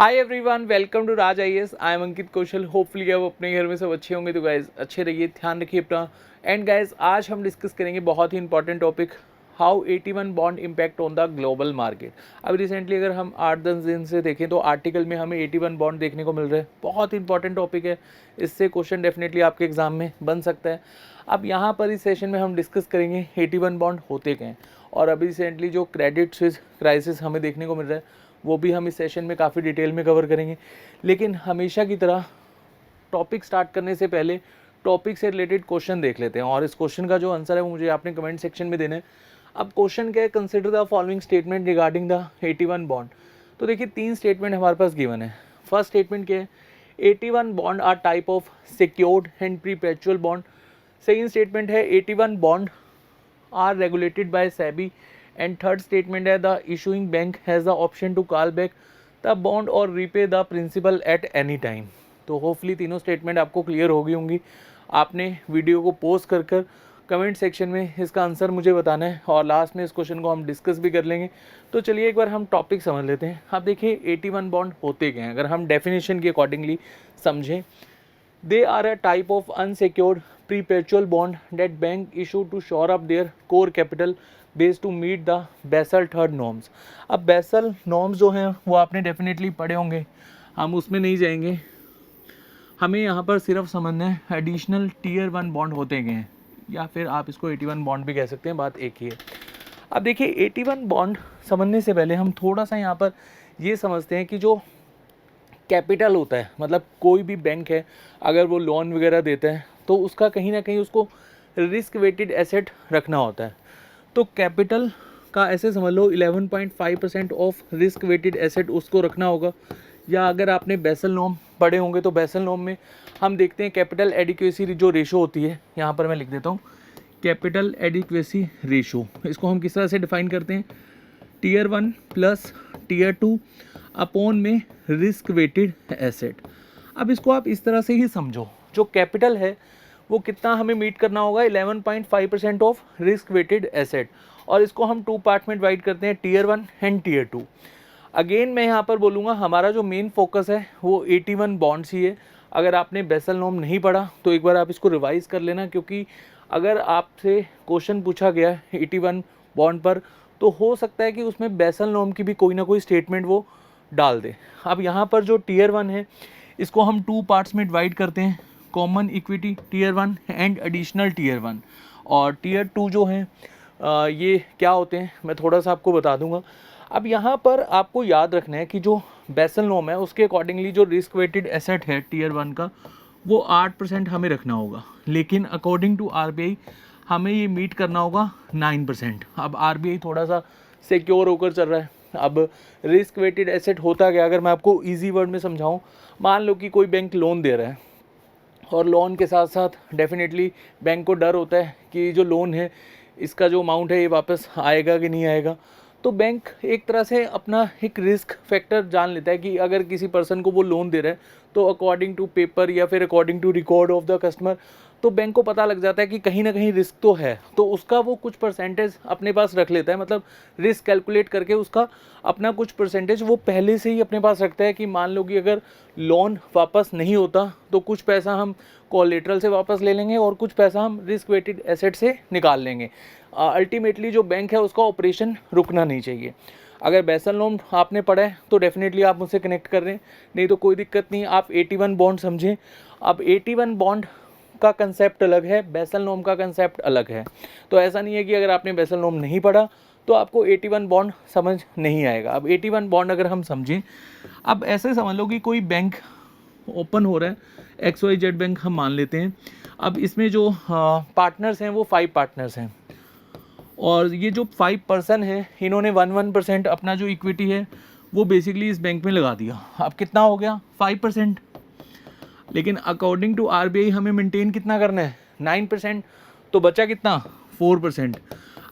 Hi everyone, welcome to Raj IAS. I am Ankit Kaushal. Hopefully आप अपने घर में सब अच्छे होंगे। तो गाइज अच्छे रहिए, ध्यान रखिए अपना। एंड गाइज आज हम डिस्कस करेंगे बहुत ही important topic, how 81 bond impact on the global market. अब रिसेंटली अगर हम 8-10 दिन से देखें तो आर्टिकल में हमें 81 बॉन्ड देखने को मिल रहे हैं। बहुत इंपॉर्टेंट टॉपिक है, इससे क्वेश्चन डेफिनेटली आपके एग्जाम में बन सकता है। अब यहाँ पर इस सेशन में हम डिस्कस करेंगे 81 बॉन्ड होते क्या हैं, और अभी रिसेंटली जो क्रेडिट स्विच क्राइसिस हमें देखने को मिल रहा है वो भी हम इस सेशन में काफ़ी डिटेल में कवर करेंगे। लेकिन हमेशा की तरह टॉपिक स्टार्ट करने से पहले टॉपिक से रिलेटेड क्वेश्चन देख लेते हैं, और इस क्वेश्चन का जो आंसर है वो मुझे आपने कमेंट सेक्शन में देना है। अब क्वेश्चन क्या है, consider the following statement regarding the 81 bond. तो देखिए 3 स्टेटमेंट हमारे पास गिवन है। फर्स्ट स्टेटमेंट क्या है, 81 bond are type of secured and perpetual bond. Second statement है 81 bond are regulated by SEBI. And third statement है the issuing bank has the option to call back the bond और repay the principal at any time. तो hopefully तीनों statement आपको clear हो गई होंगी। आपने वीडियो को पोस्ट कर कमेंट सेक्शन में इसका आंसर मुझे बताना है, और लास्ट में इस क्वेश्चन को हम डिस्कस भी कर लेंगे। तो चलिए एक बार हम टॉपिक समझ लेते हैं। आप देखिए 81 बॉन्ड होते क्या हैं, अगर हम डेफिनेशन के अकॉर्डिंगली समझें। They are a type of unsecured perpetual bond that bank issue to shore up their core capital base to meet the Basel third norms. अब बेसल नॉर्म्स जो हैं वो आपने डेफिनेटली पढ़े होंगे, हम उसमें नहीं जाएंगे। हमें यहाँ पर सिर्फ समझना है एडिशनल टीयर 1 बॉन्ड होते गए हैं, या फिर आप इसको 81 बॉन्ड भी कह सकते हैं, बात एक ही है। अब देखिए 81 बॉन्ड समझने से पहले हम थोड़ा सा यहाँ पर ये समझते हैं कि जो कैपिटल होता है, मतलब कोई भी बैंक है अगर वो लोन वगैरह देता है तो उसका कहीं ना कहीं उसको रिस्क वेटेड एसेट रखना होता है। तो कैपिटल का ऐसे समझ लो 11.5% ऑफ रिस्क वेटेड एसेट उसको रखना होगा। या अगर आपने बेसल नॉर्म पढ़े होंगे तो बेसल नॉर्म में हम देखते हैं कैपिटल एडिक्वेसी जो रेशो होती है, यहाँ पर मैं लिख देता हूँ कैपिटल एडिक्वेसी रेशो। इसको हम किस तरह से डिफाइन करते हैं, टीयर 1 प्लस टीयर 2 अपॉन में रिस्क वेटेड एसेट। अब इसको आप इस तरह से ही समझो, जो कैपिटल है वो कितना हमें मीट करना होगा, 11.5% ऑफ रिस्क वेटेड एसेट, और इसको हम 2 पार्ट में डिवाइड करते हैं, टीयर 1 एंड टीयर 2। अगेन मैं यहाँ पर बोलूँगा हमारा जो मेन फोकस है वो 81 बॉन्ड्स ही है। अगर आपने बेसल नॉर्म नहीं पढ़ा तो एक बार आप इसको रिवाइज कर लेना, क्योंकि अगर आपसे क्वेश्चन पूछा गया 81 बॉन्ड पर तो हो सकता है कि उसमें बेसल नॉर्म की भी कोई ना कोई स्टेटमेंट वो डाल दे। अब यहाँ पर जो टीयर 1 है इसको हम 2 पार्ट्स में डिवाइड करते हैं, common equity tier 1 and additional tier 1। और टीयर 2 जो हैं ये क्या होते हैं मैं थोड़ा सा आपको बता दूंगा। अब यहाँ पर आपको याद रखना है कि जो बेसल नॉर्म है उसके अकॉर्डिंगली जो रिस्क वेटेड एसेट है टीयर 1 का वो 8% हमें रखना होगा, लेकिन अकॉर्डिंग टू आरबीआई हमें ये मीट करना होगा 9%। अब आरबीआई थोड़ा सा सिक्योर होकर चल रहा है। अब रिस्क वेटेड एसेट होता क्या, अगर मैं आपको इजी वर्ड में समझाऊं, मान लो कि कोई बैंक लोन दे रहा है और लोन के साथ साथ डेफिनेटली बैंक को डर होता है कि जो लोन है इसका जो अमाउंट है ये वापस आएगा कि नहीं आएगा। तो बैंक एक तरह से अपना एक रिस्क फैक्टर जान लेता है कि अगर किसी पर्सन को वो लोन दे रहा है तो अकॉर्डिंग टू पेपर या फिर according to record of the customer, तो बैंक को पता लग जाता है कि कहीं ना कहीं रिस्क तो है, तो उसका वो कुछ परसेंटेज अपने पास रख लेता है। मतलब रिस्क कैलकुलेट करके उसका अपना कुछ परसेंटेज वो पहले से ही अपने पास रखता है कि मान लो कि अगर लोन वापस नहीं होता तो कुछ पैसा हम कोलेटरल से वापस ले लेंगे और कुछ पैसा हम रिस्क वेटेड एसेट से निकाल लेंगे। अल्टीमेटली जो बैंक है उसका ऑपरेशन रुकना नहीं चाहिए। अगर बेसल नॉर्म आपने पढ़ा है तो डेफिनेटली आप मुझसे कनेक्ट कर रहे हैं, नहीं तो कोई दिक्कत नहीं, आप 81 बॉन्ड समझें। अब 81 बॉन्ड का कंसेप्ट अलग है, बेसल नॉर्म का कंसेप्ट अलग है। तो ऐसा नहीं है कि अगर आपने बेसल नॉर्म नहीं पढ़ा तो आपको 81 बॉन्ड समझ नहीं आएगा। अब 81 बॉन्ड अगर हम समझें, अब ऐसे समझ लो कि कोई बैंक ओपन हो रहा है, XYZ बैंक हम मान लेते हैं। अब इसमें जो पार्टनर्स हैं वो 5 पार्टनर्स हैं, और ये जो 5 पर्सन है इन्होंने 1% अपना जो इक्विटी है वो बेसिकली इस बैंक में लगा दिया। अब कितना हो गया, 5%। लेकिन अकॉर्डिंग टू आरबीआई हमें मेंटेन कितना करना है, 9%। तो बचा कितना, 4%।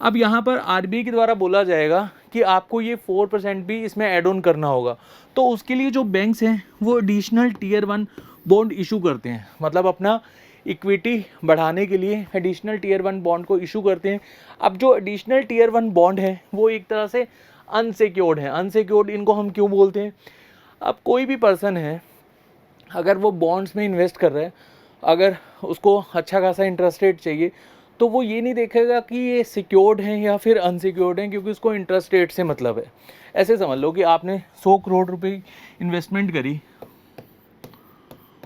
अब यहाँ पर आरबीआई के द्वारा बोला जाएगा कि आपको ये 4% भी इसमें ऐड ऑन करना होगा। तो उसके लिए जो बैंक्स हैं वो एडिशनल टीयर 1 बॉन्ड इशू करते हैं, मतलब अपना इक्विटी बढ़ाने के लिए एडिशनल टीयर 1 बॉन्ड को इशू करते हैं। अब जो एडिशनल टीयर 1 बॉन्ड है वो एक तरह से अनसिक्योर्ड है। अनसिक्योर्ड इनको हम क्यों बोलते हैं, अब कोई भी पर्सन है अगर वो बॉन्ड्स में इन्वेस्ट कर रहा है, अगर उसको अच्छा खासा इंटरेस्ट रेट चाहिए, तो वो ये नहीं देखेगा कि ये सिक्योर्ड हैं या फिर अनसिक्योर्ड हैं, क्योंकि उसको इंटरेस्ट रेट से मतलब है। ऐसे समझ लो कि आपने 100 करोड़ रुपए इन्वेस्टमेंट करी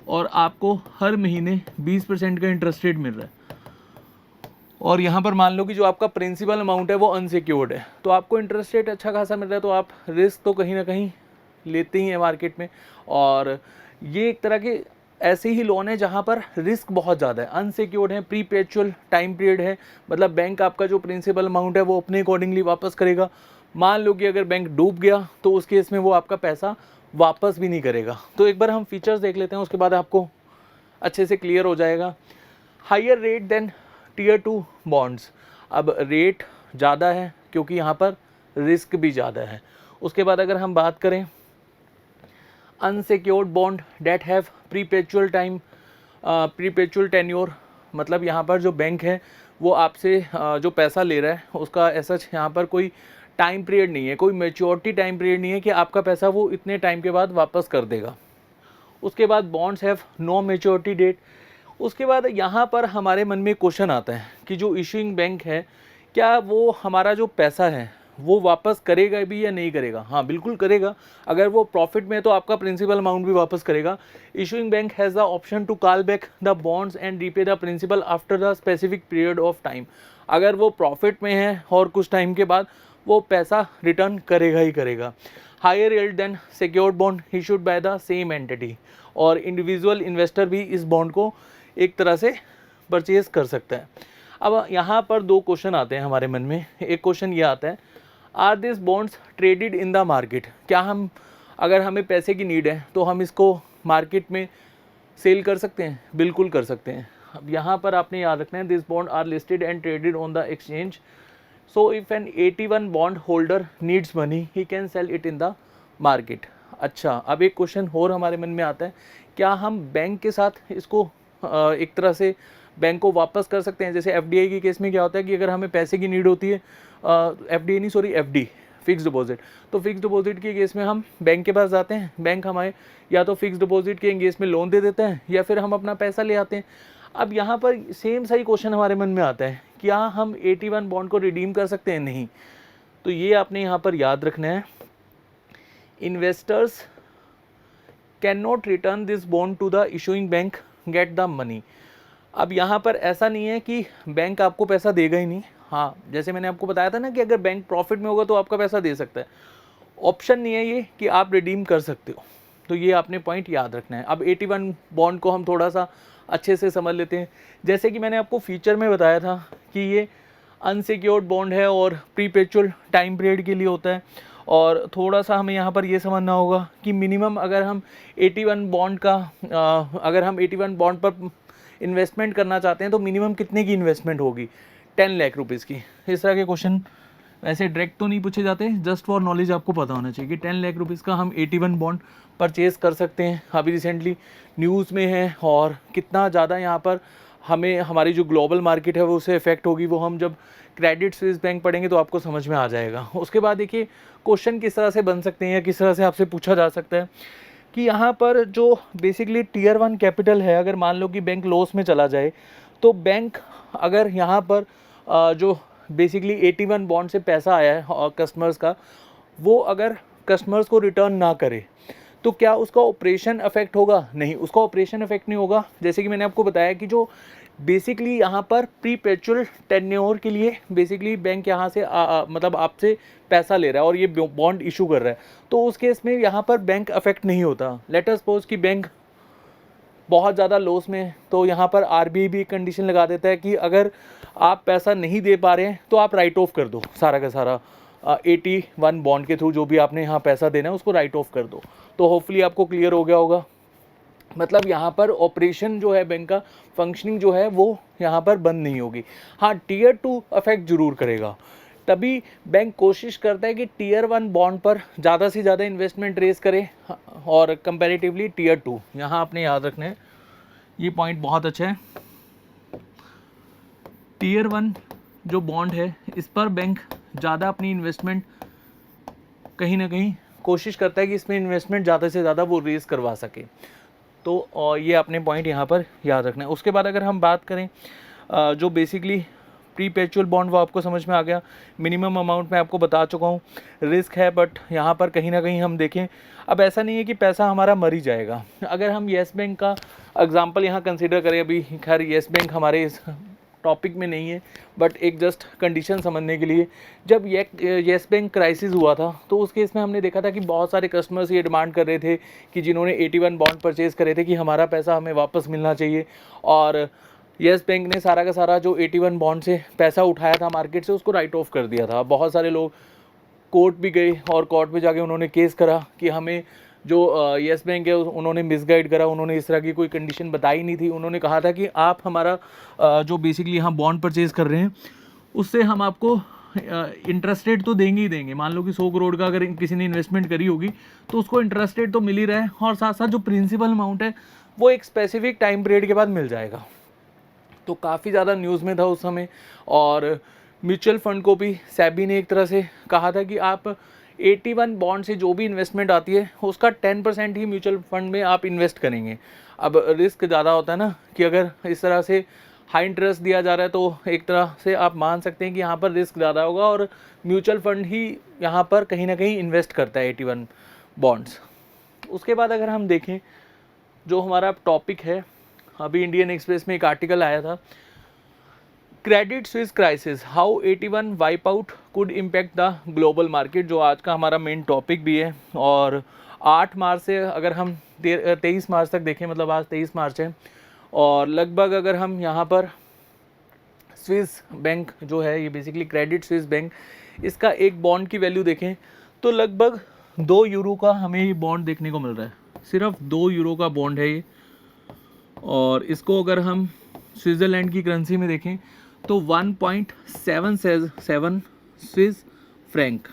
और आपको हर महीने 20% का इंटरेस्ट रेट मिल रहा है, और यहाँ पर मान लो कि जो आपका प्रिंसिपल अमाउंट है वो अनसिक्योर्ड है, तो आपको इंटरेस्ट रेट अच्छा खासा मिल रहा है, तो आप रिस्क तो कहीं ना कहीं लेते ही हैं मार्केट में। और ये एक तरह के ऐसे ही लोन है जहाँ पर रिस्क बहुत ज़्यादा है, अनसिक्योर्ड है, प्रीपेचुअल टाइम पीरियड है, मतलब बैंक आपका जो प्रिंसिपल अमाउंट है वो अपने अकॉर्डिंगली वापस करेगा। मान लो कि अगर बैंक डूब गया तो उस केस में वो आपका पैसा वापस भी नहीं करेगा। तो एक बार हम फीचर्स देख लेते हैं, उसके बाद आपको अच्छे से क्लियर हो जाएगा। Higher rate than tier 2 bonds. अब रेट ज़्यादा है क्योंकि यहाँ पर रिस्क भी ज़्यादा है। उसके बाद अगर हम बात करें unsecured bond that have perpetual tenure, मतलब यहाँ पर जो बैंक है वो आपसे जो पैसा ले रहा है उसका ऐसा यहाँ पर कोई टाइम पीरियड नहीं है, कोई मैच्योरिटी टाइम पीरियड नहीं है कि आपका पैसा वो इतने टाइम के बाद वापस कर देगा। उसके बाद bonds have no maturity date. उसके बाद यहाँ पर हमारे मन में क्वेश्चन आता है कि जो इशूइंग बैंक है क्या वो हमारा जो पैसा है वो वापस करेगा भी या नहीं करेगा। हाँ बिल्कुल करेगा, अगर वो प्रॉफिट में है तो आपका प्रिंसिपल अमाउंट भी वापस करेगा। Issuing bank has the option to call back the bonds and repay the principal after the specific period of time. अगर वो प्रॉफिट में है और कुछ टाइम के बाद वो पैसा रिटर्न करेगा ही करेगा। Higher yield than secured bond issued by the same entity, और इंडिविजुअल इन्वेस्टर भी इस बॉन्ड को एक तरह से परचेज कर सकता है। अब यहाँ पर दो क्वेश्चन आते हैं हमारे मन में। एक क्वेश्चन ये आता है, are this bonds traded in the market. क्या हम, अगर हमें पैसे की नीड है तो हम इसको मार्केट में सेल कर सकते हैं? बिल्कुल कर सकते हैं। अब यहाँ पर आपने याद रखना है, this bond are listed and traded on the exchange, so if an 81 bond holder needs money he can sell it in the market. अच्छा, अब एक क्वेश्चन और हमारे मन में आता है, क्या हम बैंक के साथ इसको एक तरह से बैंक को वापस कर सकते हैं? जैसे एफडीआई के केस में क्या होता है कि अगर हमें पैसे की नीड होती है, एफडीआई नहीं सॉरी एफडी, फिक्स डिपॉजिट, तो फिक्स डिपॉजिट के केस में हम बैंक के पास जाते हैं, बैंक हमारे या तो फिक्स डिपॉजिट के केस में लोन दे देते हैं या फिर हम अपना पैसा ले आते हैं। अब यहाँ पर सेम सही क्वेश्चन हमारे मन में आता है, क्या हम 81 बॉन्ड को रिडीम कर सकते हैं? नहीं। तो ये आपने यहाँ पर याद रखना है, investors can not return this bond to the issuing bank get the money. अब यहाँ पर ऐसा नहीं है कि बैंक आपको पैसा देगा ही नहीं। हाँ, जैसे मैंने आपको बताया था ना कि अगर बैंक प्रॉफिट में होगा तो आपका पैसा दे सकता है, ऑप्शन नहीं है ये कि आप रिडीम कर सकते हो। तो ये आपने पॉइंट याद रखना है। अब 81 बॉन्ड को हम थोड़ा सा अच्छे से समझ लेते हैं। जैसे कि मैंने आपको फीचर में बताया था कि ये अनसिक्योर्ड बॉन्ड है और प्रीपेचुअल टाइम पीरियड के लिए होता है, और थोड़ा सा हमें यहाँ पर ये समझना होगा कि मिनिमम अगर हम 81 बॉन्ड का अगर हम 81 बॉन्ड पर इन्वेस्टमेंट करना चाहते हैं तो मिनिमम कितने की इन्वेस्टमेंट होगी? 10 लाख रुपीज़ की। इस तरह के क्वेश्चन वैसे डायरेक्ट तो नहीं पूछे जाते, जस्ट फॉर नॉलेज आपको पता होना चाहिए कि 10 लाख रुपीज़ का हम 81 बॉन्ड परचेज़ कर सकते हैं। अभी रिसेंटली न्यूज़ में है, और कितना ज़्यादा यहाँ पर हमें हमारी जो ग्लोबल मार्केट है वो उससे इफेक्ट होगी, वो हम जब क्रेडिट स्विस बैंक पढ़ेंगे तो आपको समझ में आ जाएगा। उसके बाद देखिए क्वेश्चन किस तरह से बन सकते हैं या किस तरह से आपसे पूछा जा सकता है कि यहाँ पर जो बेसिकली टीयर 1 कैपिटल है, अगर मान लो कि बैंक लॉस में चला जाए तो बैंक अगर यहाँ पर जो बेसिकली 81 बॉन्ड से पैसा आया है और कस्टमर्स का, वो अगर कस्टमर्स को रिटर्न ना करे तो क्या उसका ऑपरेशन अफेक्ट होगा? नहीं, उसका ऑपरेशन अफेक्ट नहीं होगा। जैसे कि मैंने आपको बताया कि जो बेसिकली यहाँ पर प्रीपेचुअल टेन्योर के लिए बेसिकली बैंक यहाँ से मतलब आपसे पैसा ले रहा है और ये बॉन्ड इशू कर रहा है, तो उस केस में यहाँ पर बैंक अफेक्ट नहीं होता। लेट अस सपोज कि बैंक बहुत ज़्यादा लॉस में, तो यहाँ पर आरबीआई भी एक कंडीशन लगा देता है कि अगर आप पैसा नहीं दे पा रहे हैं तो आप राइट ऑफ कर दो सारा का सारा 81 बॉन्ड के थ्रू जो भी आपने यहाँ पैसा देना है उसको राइट ऑफ कर दो। तो होपफुली आपको क्लियर हो गया होगा। मतलब यहाँ पर ऑपरेशन जो है बैंक का फंक्शनिंग जो है वो यहाँ पर बंद नहीं होगी। हाँ, टीयर 2 अफेक्ट जरूर करेगा। तभी बैंक कोशिश करता है कि टीयर 1 बॉन्ड पर ज़्यादा से ज़्यादा इन्वेस्टमेंट रेज करे और कंपैरेटिवली टीयर 2, यहाँ आपने याद रखना है, ये पॉइंट बहुत अच्छा है। टीयर 1 जो बॉन्ड है इस पर बैंक ज़्यादा अपनी इन्वेस्टमेंट कहीं ना कहीं कोशिश करता है कि इसमें इन्वेस्टमेंट ज़्यादा से ज़्यादा वो रेज़ करवा सके। तो ये अपने पॉइंट यहाँ पर याद रखना है। उसके बाद अगर हम बात करें जो बेसिकली प्रीपेचुअल बॉन्ड, वो आपको समझ में आ गया। मिनिमम अमाउंट मैं आपको बता चुका हूँ, रिस्क है, बट यहाँ पर कहीं ना कहीं हम देखें, अब ऐसा नहीं है कि पैसा हमारा मर ही जाएगा। अगर हम येस बैंक का एग्जांपल यहाँ कंसीडर करें, अभी खैर येस बैंक हमारे इस टॉपिक में नहीं है, बट एक जस्ट कंडीशन समझने के लिए, जब येस बैंक क्राइसिस हुआ था तो उस केस में हमने देखा था कि बहुत सारे कस्टमर्स ये डिमांड कर रहे थे कि जिन्होंने 81 बॉन्ड परचेज़ करे थे कि हमारा पैसा हमें वापस मिलना चाहिए। और येस बैंक ने सारा का सारा जो 81 बॉन्ड से पैसा उठाया था मार्केट से, उसको राइट ऑफ कर दिया था। बहुत सारे लोग कोर्ट भी गए और कोर्ट में जाके उन्होंने केस करा कि हमें जो येस बैंक है उन्होंने मिसगाइड करा, उन्होंने इस तरह की कोई कंडीशन बताई नहीं थी। उन्होंने कहा था कि आप हमारा जो बेसिकली यहाँ बॉन्ड परचेज़ कर रहे हैं उससे हम आपको इंटरेस्ट रेट तो देंगे ही देंगे। मान लो कि 100 करोड़ का अगर किसी ने इन्वेस्टमेंट करी होगी तो उसको इंटरेस्ट रेट तो मिल ही रहा है, और साथ साथ जो प्रिंसिपल अमाउंट है वो एक स्पेसिफिक टाइम पीरियड के बाद मिल जाएगा। तो काफ़ी ज़्यादा न्यूज़ में था उस समय। और म्यूचुअल फंड को भी सेबी ने एक तरह से कहा था कि आप 81 बॉन्ड से जो भी इन्वेस्टमेंट आती है उसका 10% ही म्यूचुअल फंड में आप इन्वेस्ट करेंगे। अब रिस्क ज़्यादा होता है ना, कि अगर इस तरह से हाई इंटरेस्ट दिया जा रहा है तो एक तरह से आप मान सकते हैं कि यहाँ पर रिस्क ज़्यादा होगा, और म्यूचुअल फंड ही यहाँ पर कहीं ना कहीं इन्वेस्ट करता है 81 बॉन्ड्स। उसके बाद अगर हम देखें जो हमारा टॉपिक है, अभी इंडियन एक्सप्रेस में एक आर्टिकल आया था, Credit Suisse crisis, how 81 wipe out could impact the global market, जो आज का हमारा मेन टॉपिक भी है। और 8 मार्च से अगर हम 23 मार्च तक देखें, मतलब आज 23 मार्च है, और लगभग अगर हम यहाँ पर स्विस बैंक जो है, ये बेसिकली क्रेडिट स्विस बैंक, इसका एक बॉन्ड की वैल्यू देखें तो लगभग 2 यूरो का हमें ये बॉन्ड देखने को मिल रहा है। सिर्फ 2 यूरो का बॉन्ड है ये, और इसको अगर हम स्विट्ज़रलैंड की करेंसी में देखें तो 1.77 स्विस फ्रैंक,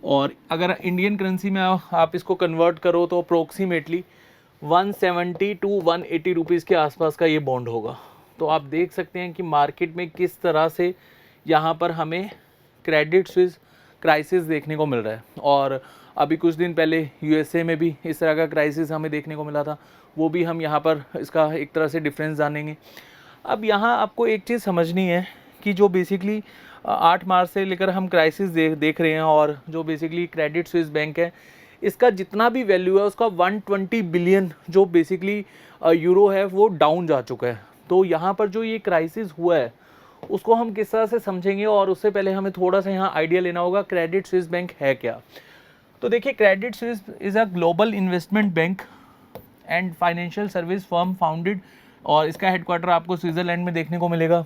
और अगर इंडियन करेंसी में आप इसको कन्वर्ट करो तो अप्रोक्सीमेटली 170 टू 180 रुपीज़ के आसपास का ये बॉन्ड होगा। तो आप देख सकते हैं कि मार्केट में किस तरह से यहाँ पर हमें क्रेडिट स्विस क्राइसिस देखने को मिल रहा है। और अभी कुछ दिन पहले यूएसए में भी इस तरह का क्राइसिस हमें देखने को मिला था, वो भी हम यहाँ पर इसका एक तरह से डिफरेंस जानेंगे। अब यहाँ आपको एक चीज़ समझनी है कि जो बेसिकली 8 मार्च से लेकर हम क्राइसिस देख रहे हैं, और जो बेसिकली क्रेडिट स्विस बैंक है इसका जितना भी वैल्यू है उसका 120 बिलियन जो बेसिकली यूरो है वो डाउन जा चुका है। तो यहाँ पर जो ये क्राइसिस हुआ है उसको हम किस तरह से समझेंगे, और उससे पहले हमें थोड़ा सा यहाँ आइडिया लेना होगा क्रेडिट स्विस बैंक है क्या। तो देखिए, Credit Suisse is a global investment bank and financial service firm founded, और इसका हेडक्वार्टर आपको स्विट्ज़रलैंड में देखने को मिलेगा।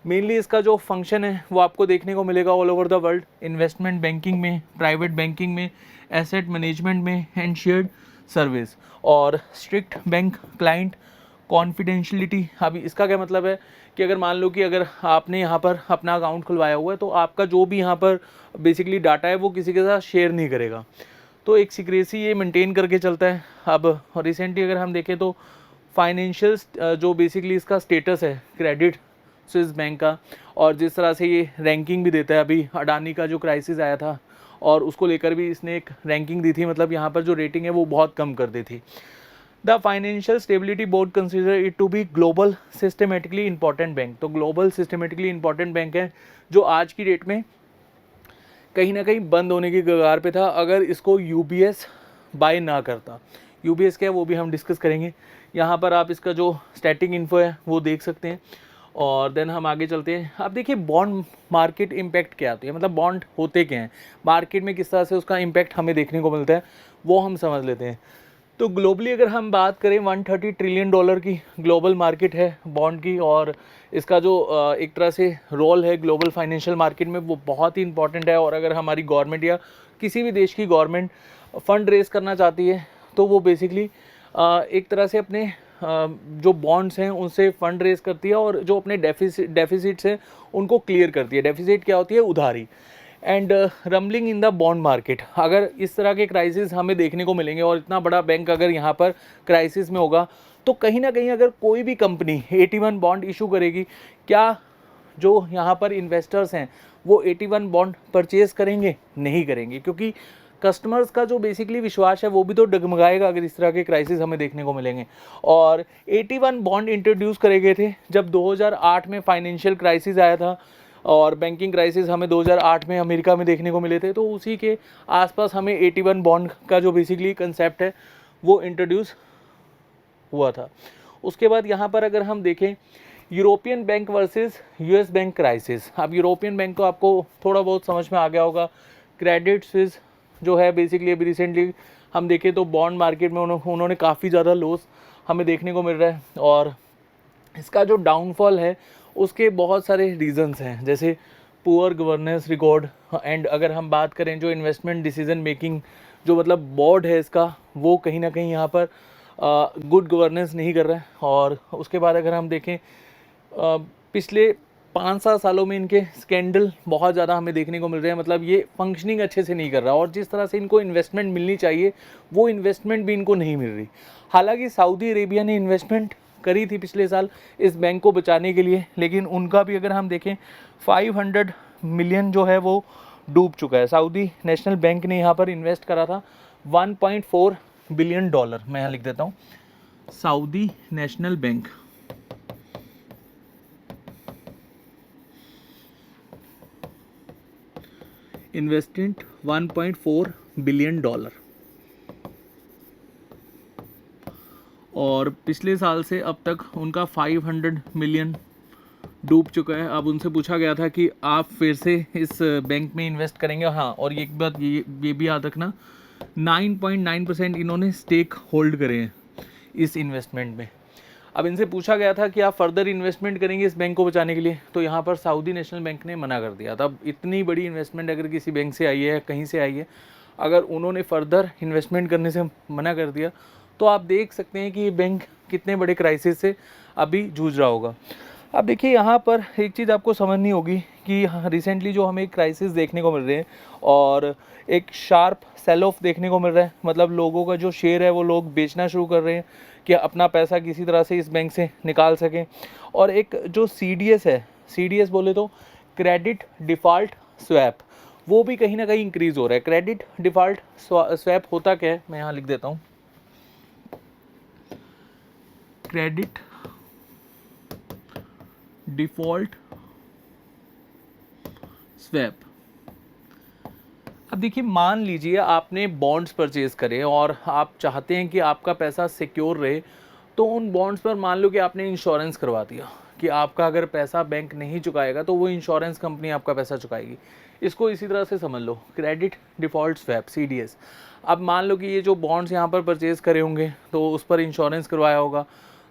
मेनली इसका जो फंक्शन है वो आपको देखने को मिलेगा all over the world, investment banking में, प्राइवेट बैंकिंग में, एसेट मैनेजमेंट में एंड शेयर्ड सर्विस, और स्ट्रिक्ट बैंक क्लाइंट कॉन्फिडेंशियलिटी। अभी इसका क्या मतलब है कि अगर मान लो कि अगर आपने यहाँ पर अपना अकाउंट खुलवाया हुआ है तो आपका जो भी यहाँ पर बेसिकली डाटा है वो किसी के साथ शेयर नहीं करेगा, तो एक सीक्रेसी ये मेंटेन करके चलता है। अब रिसेंटली अगर हम देखें तो फाइनेंशियल जो बेसिकली इसका स्टेटस है क्रेडिट स्विस बैंक का, और जिस तरह से ये रैंकिंग भी देता है, अभी अडानी का जो क्राइसिस आया था और उसको लेकर भी इसने एक रैंकिंग दी थी, मतलब यहाँ पर जो रेटिंग है वो बहुत कम कर दी थी। The financial stability board consider it to be global systematically important bank. तो ग्लोबल सिस्टमेटिकली इंपॉर्टेंट बैंक है जो आज की डेट में कहीं ना कहीं बंद होने की कगार पे था अगर इसको यूबीएस बाय ना करता। यूबीएस क्या है वो भी हम डिस्कस करेंगे। यहाँ पर आप इसका जो स्टैटिक इन्फो है वो देख सकते हैं, और देन हम आगे चलते हैं। अब देखिए बॉन्ड मार्केट इम्पैक्ट क्या होती है, मतलब बॉन्ड होते क्या हैं, मार्केट में किस तरह से उसका इम्पैक्ट हमें देखने को मिलता है वो हम समझ लेते हैं। तो ग्लोबली अगर हम बात करें 130 ट्रिलियन डॉलर की ग्लोबल मार्केट है बॉन्ड की, और इसका जो एक तरह से रोल है ग्लोबल फाइनेंशियल मार्केट में वो बहुत ही इंपॉर्टेंट है। और अगर हमारी गवर्नमेंट या किसी भी देश की गवर्नमेंट फंड रेज करना चाहती है तो वो बेसिकली एक तरह से अपने जो बॉन्ड्स हैं उनसे फंड रेज करती है, और जो अपने डेफिसिट्स हैं उनको क्लियर करती है। डेफिसिट क्या होती है, उधारी। And rumbling in the bond market, अगर इस तरह के क्राइसिस हमें देखने को मिलेंगे और इतना बड़ा बैंक अगर यहाँ पर क्राइसिस में होगा तो कहीं ना कहीं अगर कोई भी कंपनी 81 बॉन्ड इशू करेगी, क्या जो यहाँ पर इन्वेस्टर्स हैं वो 81 बॉन्ड परचेज़ करेंगे? नहीं करेंगे, क्योंकि कस्टमर्स का जो बेसिकली विश्वास है वो भी तो डगमगाएगा अगर इस तरह के क्राइसिस हमें देखने को मिलेंगे। और 81 बॉन्ड इंट्रोड्यूस करे गए थे जब 2008 में फाइनेंशियल क्राइसिस आया था और बैंकिंग क्राइसिस हमें 2008 में अमेरिका में देखने को मिले थे, तो उसी के आसपास हमें 81 बॉन्ड का जो बेसिकली कंसेप्ट है वो इंट्रोड्यूस हुआ था। उसके बाद यहाँ पर अगर हम देखें European bank versus US bank crisis. अब यूरोपियन बैंक तो आपको थोड़ा बहुत समझ में आ गया होगा। क्रेडिट स्विस जो है बेसिकली अभी रिसेंटली हम देखें तो बॉन्ड मार्केट में उन्होंने काफ़ी ज़्यादा लॉस हमें देखने को मिल रहा है और इसका जो डाउनफॉल है उसके बहुत सारे रीजंस हैं, जैसे पुअर गवर्नेंस रिकॉर्ड एंड अगर हम बात करें जो इन्वेस्टमेंट डिसीजन मेकिंग जो मतलब बोर्ड है इसका वो कहीं ना कहीं यहाँ पर गुड गवर्नेंस नहीं कर रहा है। और उसके बाद अगर हम देखें पिछले 5-7 सालों में इनके स्कैंडल बहुत ज़्यादा हमें देखने को मिल रहे हैं, मतलब ये फंक्शनिंग अच्छे से नहीं कर रहा और जिस तरह से इनको इन्वेस्टमेंट मिलनी चाहिए वो इन्वेस्टमेंट भी इनको नहीं मिल रही। हालांकि सऊदी अरेबिया ने इन्वेस्टमेंट करी थी पिछले साल इस बैंक को बचाने के लिए, लेकिन उनका भी अगर हम देखें 500 मिलियन जो है वो डूब चुका है। सऊदी नेशनल बैंक ने यहाँ पर इन्वेस्ट करा था 1.4 बिलियन डॉलर। मैं यहाँ लिख देता हूँ, Saudi national bank investment 1.4 billion dollar और पिछले साल से अब तक उनका 500 मिलियन डूब चुका है। अब उनसे पूछा गया था कि आप फिर से इस बैंक में इन्वेस्ट करेंगे। हाँ, और एक बात ये भी याद रखना 9.9% इन्होंने स्टेक होल्ड करे हैं इस इन्वेस्टमेंट में। अब इनसे पूछा गया था कि आप फर्दर इन्वेस्टमेंट करेंगे इस बैंक को बचाने के लिए, तो यहाँ पर सऊदी नेशनल बैंक ने मना कर दिया था। अब इतनी बड़ी इन्वेस्टमेंट अगर किसी बैंक से आई है कहीं से आई है, अगर उन्होंने फर्दर इन्वेस्टमेंट करने से मना कर दिया तो आप देख सकते हैं कि ये बैंक कितने बड़े क्राइसिस से अभी जूझ रहा होगा। अब देखिए यहाँ पर एक चीज़ आपको समझनी होगी कि रिसेंटली जो हमें क्राइसिस देखने को मिल रहे हैं और एक शार्प सेल ऑफ देखने को मिल रहा है, मतलब लोगों का जो शेयर है वो लोग बेचना शुरू कर रहे हैं कि अपना पैसा किसी तरह से इस बैंक से निकाल सकें। और एक जो CDS है, CDS बोले तो क्रेडिट डिफ़ॉल्ट स्वैप, वो भी कहीं ना कहीं इंक्रीज़ हो रहा है। क्रेडिट डिफ़ॉल्ट स्वैप होता क्या है, मैं यहाँ लिख देता हूँ, क्रेडिट डिफ़ॉल्ट स्वैप। अब देखिए मान लीजिए आपने बॉन्ड्स परचेज़ करे और आप चाहते हैं कि आपका पैसा सिक्योर रहे, तो उन बॉन्ड्स पर मान लो कि आपने इंश्योरेंस करवा दिया कि आपका अगर पैसा बैंक नहीं चुकाएगा तो वो इंश्योरेंस कंपनी आपका पैसा चुकाएगी। इसको इसी तरह से समझ लो, क्रेडिट डिफ़ॉल्ट स्वैप CDS। अब मान लो कि ये जो बॉन्ड्स यहाँ पर परचेज़ करे होंगे तो उस पर इंश्योरेंस करवाया होगा,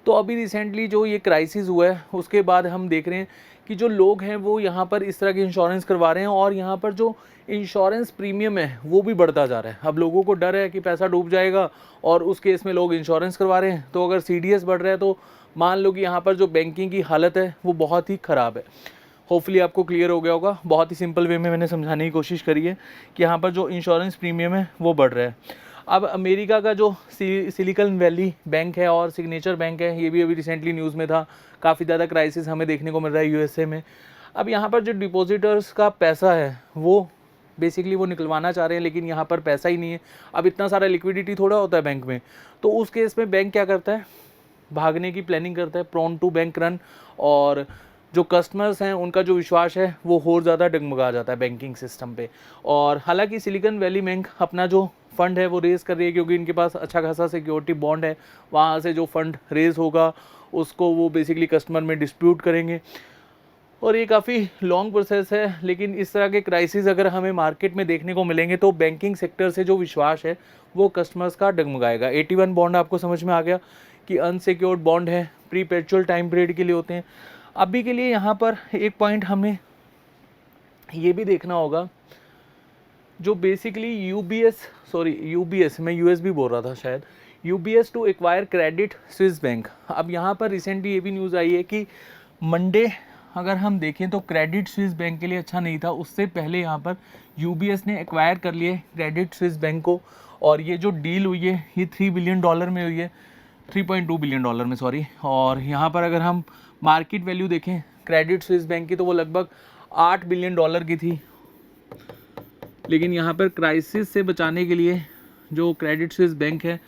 तो अभी रिसेंटली जो ये क्राइसिस हुआ है उसके बाद हम देख रहे हैं कि जो लोग हैं वो यहाँ पर इस तरह के इंश्योरेंस करवा रहे हैं और यहाँ पर जो इंश्योरेंस प्रीमियम है वो भी बढ़ता जा रहा है। अब लोगों को डर है कि पैसा डूब जाएगा और उस केस में लोग इंश्योरेंस करवा रहे हैं, तो अगर CDS बढ़ रहा है तो मान लो कि यहाँ पर जो बैंकिंग की हालत है वो बहुत ही ख़राब है। होपफुली आपको क्लियर हो गया होगा, बहुत ही सिंपल वे में मैंने समझाने की कोशिश करी है कि यहाँ पर जो इंश्योरेंस प्रीमियम है वो बढ़ रहा है। अब अमेरिका का जो सिलिकॉन वैली बैंक है और सिग्नेचर बैंक है, ये भी अभी रिसेंटली न्यूज़ में था, काफ़ी ज़्यादा क्राइसिस हमें देखने को मिल रहा है USA में। अब यहाँ पर जो डिपॉजिटर्स का पैसा है वो बेसिकली वो निकलवाना चाह रहे हैं, लेकिन यहाँ पर पैसा ही नहीं है। अब इतना सारा लिक्विडिटी थोड़ा होता है बैंक में, तो उस केस में बैंक क्या करता है, भागने की प्लानिंग करता है, प्रॉन टू बैंक रन, और जो कस्टमर्स हैं उनका जो विश्वास है वो और ज़्यादा डगमगा जाता है बैंकिंग सिस्टम पे। और हालांकि सिलिकॉन वैली बैंक अपना जो फंड है वो रेज़ कर रही है क्योंकि इनके पास अच्छा खासा सिक्योरिटी बॉन्ड है, वहाँ से जो फंड रेज़ होगा उसको वो बेसिकली कस्टमर में डिस्प्यूट करेंगे और ये काफ़ी लॉन्ग प्रोसेस है। लेकिन इस तरह के क्राइसिस अगर हमें मार्केट में देखने को मिलेंगे तो बैंकिंग सेक्टर से जो विश्वास है वो कस्टमर्स का डगमगाएगा। 81 बॉन्ड आपको समझ में आ गया कि अनसिक्योर्ड बॉन्ड है, प्रीपेचुअल टाइम पीरियड के लिए होते हैं। अभी के लिए यहाँ पर एक पॉइंट हमें ये भी देखना होगा, जो बेसिकली UBS मैं USB बोल रहा था शायद, UBS to acquire Credit Suisse bank. अब यहाँ पर रिसेंटली ये भी न्यूज़ आई है कि मंडे अगर हम देखें तो क्रेडिट स्विस बैंक के लिए अच्छा नहीं था। उससे पहले यहाँ पर UBS ने एक्वायर कर लिए क्रेडिट स्विस बैंक को और ये जो डील हुई है ये $3 बिलियन में हुई है, $3.2 बिलियन में सॉरी। और यहाँ पर अगर हम मार्केट वैल्यू देखें क्रेडिट स्विस बैंक की, तो वो लगभग $8 बिलियन की थी। लेकिन यहाँ पर क्राइसिस से बचाने के लिए जो क्रेडिट स्विस बैंक है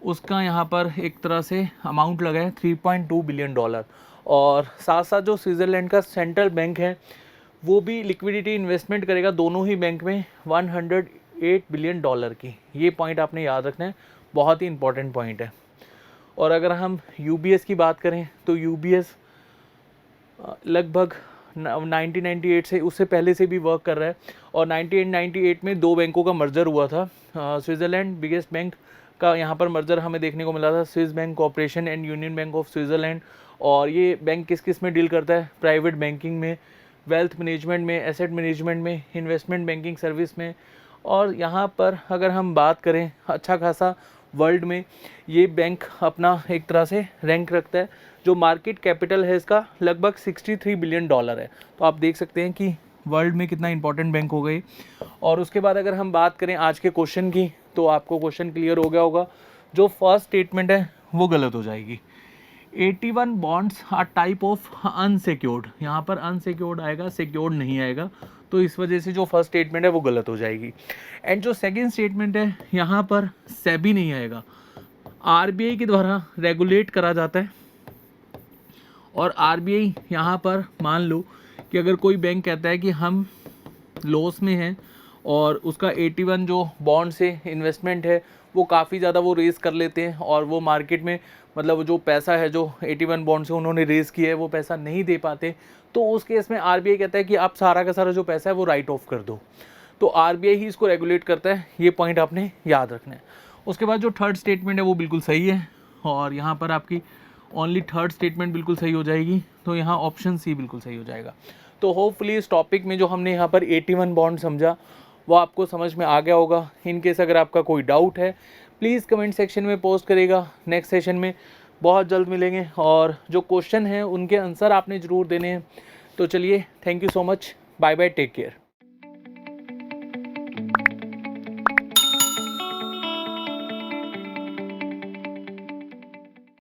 उसका यहाँ पर एक तरह से अमाउंट लगा है $3.2 बिलियन। और साथ साथ जो स्विट्ज़रलैंड का सेंट्रल बैंक है वो भी लिक्विडिटी इन्वेस्टमेंट करेगा दोनों ही बैंक में $108 बिलियन की। ये पॉइंट आपने याद रखना है, बहुत ही इंपॉर्टेंट पॉइंट है। और अगर हम UBS की बात करें तो UBS लगभग 1998 से, उससे पहले से भी वर्क कर रहा है। और 1998 में दो बैंकों का मर्जर हुआ था। स्विट्ज़रलैंड बिगेस्ट बैंक का यहाँ पर मर्जर हमें देखने को मिला था, Swiss bank corporation and union bank of Switzerland. और ये बैंक किस किस में डील करता है? प्राइवेट बैंकिंग में, वेल्थ मैनेजमेंट में, एसेट मैनेजमेंट में, इन्वेस्टमेंट बैंकिंग सर्विस में। और यहाँ पर अगर हम बात करें अच्छा खासा वर्ल्ड में ये बैंक अपना एक तरह से रैंक रखता है। जो मार्केट कैपिटल है इसका लगभग $63 बिलियन है। तो आप देख सकते हैं कि वर्ल्ड में कितना इंपॉर्टेंट बैंक हो गई। और उसके बाद अगर हम बात करें आज के क्वेश्चन की, तो आपको क्वेश्चन क्लियर हो गया होगा। जो फर्स्ट स्टेटमेंट है वो गलत हो जाएगी। 81 bonds are type of unsecured, यहाँ पर अनसिक्योर्ड आएगा, सिक्योर्ड नहीं आएगा। तो इस वजह से जो फर्स्ट स्टेटमेंट है वो गलत हो जाएगी। एंड जो सेकंड स्टेटमेंट है यहाँ पर सेबी नहीं आएगा, RBI के द्वारा रेगुलेट करा जाता है। और RBI यहाँ पर मान लो कि अगर कोई बैंक कहता है कि हम लॉस में हैं और उसका 81 जो बॉन्ड से इन्वेस्टमेंट है वो काफ़ी ज़्यादा वो रेज़ कर लेते हैं और वो मार्केट में मतलब जो पैसा है जो 81 बॉन्ड से उन्होंने रेज़ किया है वो पैसा नहीं दे पाते, तो उस केस में RBI कहता है कि आप सारा का सारा जो पैसा है वो राइट ऑफ कर दो। तो RBI ही इसको रेगुलेट करता है, ये पॉइंट आपने याद रखना है। उसके बाद जो थर्ड स्टेटमेंट है वो बिल्कुल सही है और यहाँ पर आपकी ओनली थर्ड स्टेटमेंट बिल्कुल सही हो जाएगी। तो यहाँ ऑप्शन सी बिल्कुल सही हो जाएगा। तो होपफुली इस टॉपिक में जो हमने यहाँ पर 81 बॉन्ड समझा वो आपको समझ में आ गया होगा। इन केस अगर आपका कोई डाउट है प्लीज़ कमेंट सेक्शन में पोस्ट करेगा। नेक्स्ट सेशन में बहुत जल्द मिलेंगे और जो क्वेश्चन हैं उनके आंसर आपने ज़रूर देने हैं। तो चलिए, thank you so much, bye bye, take care.